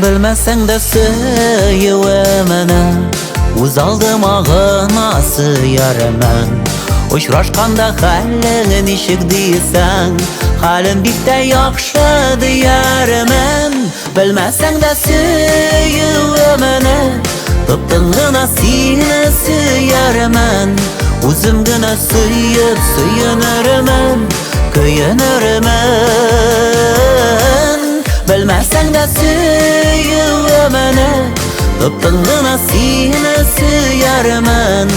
Bilmesең дә сөюемене, үз алдыма гына сөярмен. Очрашканда хәлең ничек дисәң, хәлем бик тә яхшы диярмен. Белмәсәң дә сөюемене, тып-тын гына сине сөярмен. Үзем генә сөеп сөенермен, көенермен. Белмәсәң дә сөюемене, тып-тын гына сине сөярмен.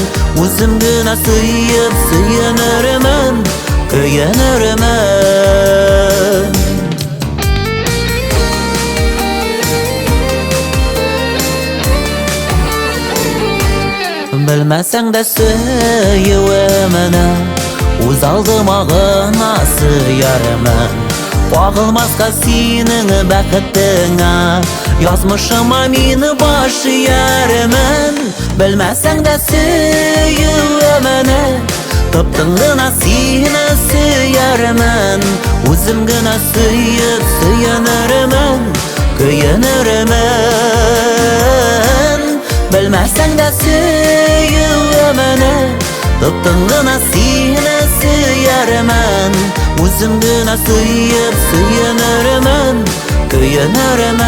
Үзем генә сөеп сөенермен, көенермен. Белмәсәң дә сөюемене, үз алдыма гына сөярмен. Кагылмаска синең бәхетеңә, язмышыма мин баш иярмен. Белмәсәң дә сөюемене, тып-тын гына сине сөярмен. Үзем генә сөеп сөенермен, көенермен. Белмәсәң дә сөюемене, тып-тын гына сине сөярмен. Үзем генә сөеп сөенермен, көенермен.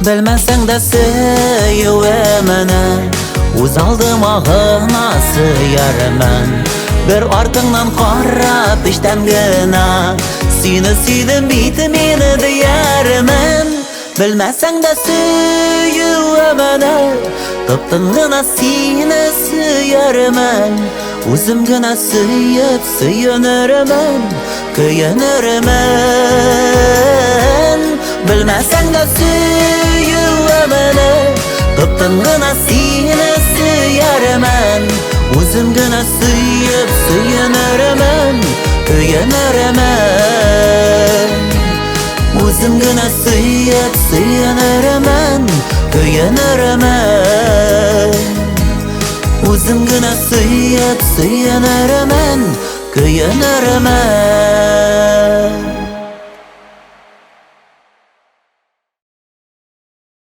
Белмәсәң дә сөюемене, үз алдыма гына сөярмен. Бер артыңнан карап иштән генә, сине сөйдем бит мин диярмен. Белмәсәң дә сөюемене, тып-тын гына сине сөярмен. Үзем генә сөеп сөенермен, көенермен. Белмәсәң дә сөюемене, тып-тын гына сине сөярмен. Үзем генә сөеп сөенермен, көенермен. Үзем генә сөеп сөенермен, көенермен. Үзем генә сөеп сөенермен, көенермен.